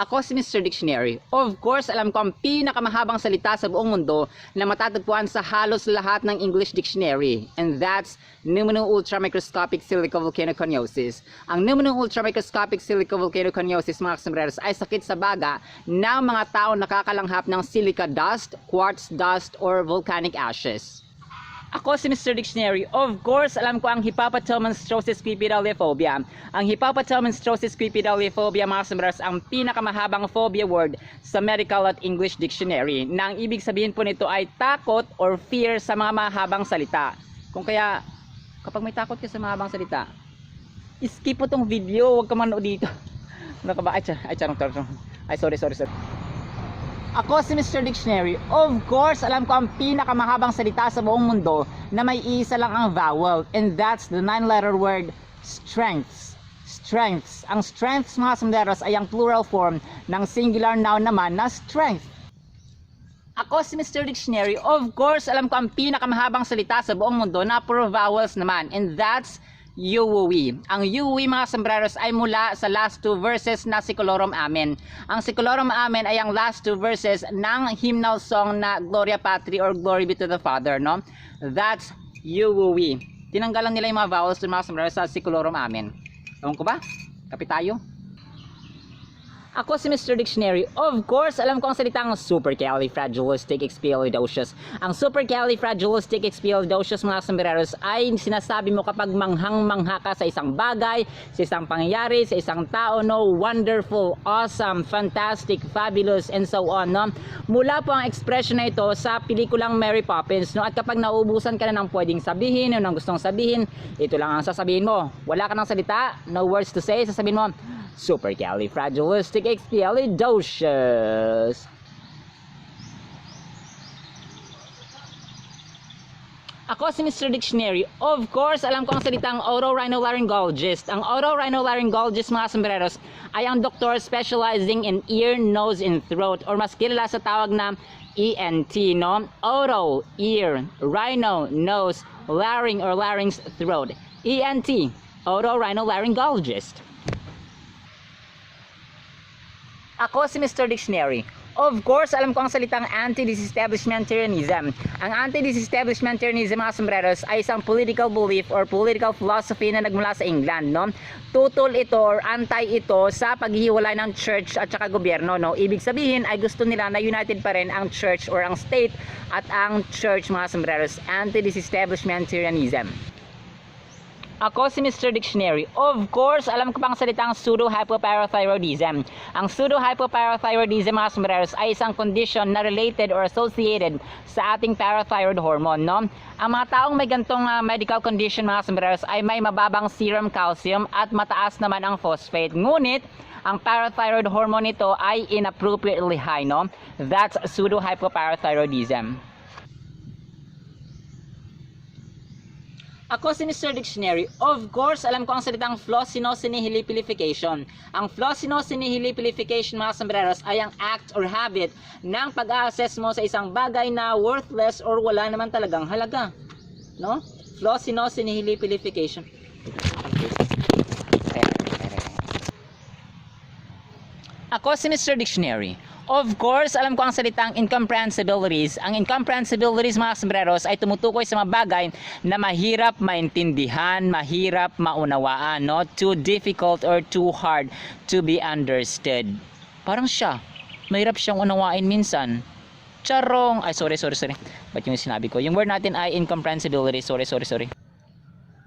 Ako si Mr. Dictionary. Of course, alam ko ang pinakamahabang salita sa buong mundo na matatagpuan sa halos lahat ng English dictionary. And that's pneumono-ultramicroscopic silicovolcanoconiosis. Ang pneumono-ultramicroscopic silicovolcanoconiosis, mga kasambreros, ay sakit sa baga ng mga tao nakakalanghap ng silica dust, quartz dust, or volcanic ashes. Ako si Mr. Dictionary. Of course, alam ko ang hepatomonstrophosis crepidaliophobia. Ang hepatomonstrophosis crepidaliophobia, mga kasambreros, ang pinakamahabang phobia word sa medical at English dictionary. Na ang ibig sabihin po nito ay takot or fear sa mga mahabang salita. Kung kaya, kapag may takot ka sa mahabang salita, skip po tong video, huwag ka manood dito. Ano ka ba? Ay, sorry. Ako si Mr. Dictionary. Of course, alam ko ang pinakamahabang salita sa buong mundo na may isa lang ang vowel, and that's the 9-letter word strengths. Strengths. Ang strengths, mga kasambreros, ay ang plural form ng singular noun naman na strength. Ako si Mr. Dictionary. Of course, alam ko ang pinakamahabang salita sa buong mundo na puro vowels naman, and that's Yuwi. Ang Yuwi, mga sombreros, ay mula sa last two verses na Secolorum Amen. Ang Secolorum Amen ay ang last two verses ng hymnal song na Gloria Patri or Glory be to the Father, no? That's Yuwi. Tinanggalan nila yung mga vowels ng mga sombreros sa Secolorum Amen. Ewan ko ba? Kapit tayo. Ako si Mr. Dictionary. Of course, alam ko ang salitang supercalifragilisticexpialidocious. Ang supercalifragilisticexpialidocious, mga sombreros, ay sinasabi mo kapag manghang-mangha ka sa isang bagay, sa isang pangyayari, sa isang tao, no? Wonderful, awesome, fantastic, fabulous, and so on, no? Mula po ang expression na ito sa pelikulang Mary Poppins, no? At kapag nauubusan ka na ng pwedeng sabihin, o ng gustong sabihin, ito lang ang sasabihin mo. Wala ka ng salita, no words to say, sasabihin mo, supercalifragilisticexpialidocious. Ako si Mr. Dictionary. Of course, alam ko ang salitang otorhinolaryngologist. Ang otorhinolaryngologist, mga sombreros, ay ang doktor specializing in ear, nose, and throat, or mas kilala sa tawag na ENT, no? Oto, ear, rhino, nose, larynx or larynx, throat. ENT, otorhinolaryngologist. Ako si Mr. Dictionary. Of course, alam ko ang salitang anti-disestablishmentarianism. Ang anti-disestablishmentarianism, mga sombreros, ay isang political belief or political philosophy na nagmula sa England, no? Tutol ito or anti ito sa paghihiwalay ng church at saka gobyerno, no? Ibig sabihin ay gusto nila na united pa rin ang church or ang state at ang church, mga sombreros. Anti-disestablishmentarianism. Ako si Mr. Dictionary. Of course, alam ko pang salitang pseudo-hypoparathyroidism. Ang pseudo-hypoparathyroidism, mga sombreros, ay isang condition na related or associated sa ating parathyroid hormone, no? Ang mga taong may gantong medical condition, mga sombreros, ay may mababang serum calcium at mataas naman ang phosphate. Ngunit, ang parathyroid hormone nito ay inappropriately high, no? That's pseudo-hypoparathyroidism. Ako si Mr. Dictionary. Of course, alam ko ang salitang flossinosininhilipilification. Ang flossinosininhilipilification, mga sombreros, ay ang act or habit ng pag-a-assess mo sa isang bagay na worthless or wala naman talagang halaga. No? Flossinosininhilipilification. Ako si Mr. Dictionary. Of course, alam ko ang salitang incomprehensibilities. Ang incomprehensibilities, mga sombreros, ay tumutukoy sa mga bagay na mahirap maintindihan, mahirap maunawaan, no? Too difficult or too hard to be understood. Parang siya, mahirap siyang unawain minsan. Charong, ay sorry. Ba't yung sinabi ko? Yung word natin ay incomprehensibility. Sorry.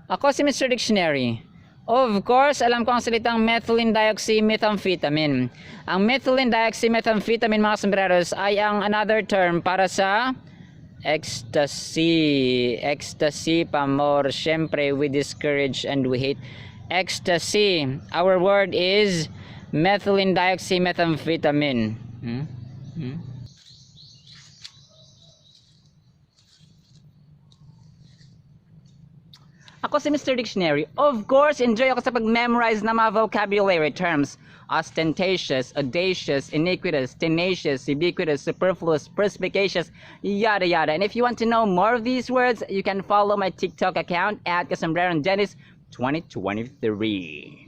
Ako si Mr. Dictionary. Of course, alam ko ang salitang methylene dioxymethamphetamine. Ang methylene dioxymethamphetamine, mga sombreros, ay ang another term para sa ecstasy. Ecstasy pa more. Syempre, we discourage and we hate ecstasy. Our word is methylene dioxymethamphetamine. Ako si Mr. Dictionary. Of course, enjoy ako sa pag-memorize ng mga vocabulary terms. Ostentatious, audacious, iniquitous, tenacious, ubiquitous, superfluous, perspicacious, yada yada. And if you want to know more of these words, you can follow my TikTok account at Casambrerondennis2023.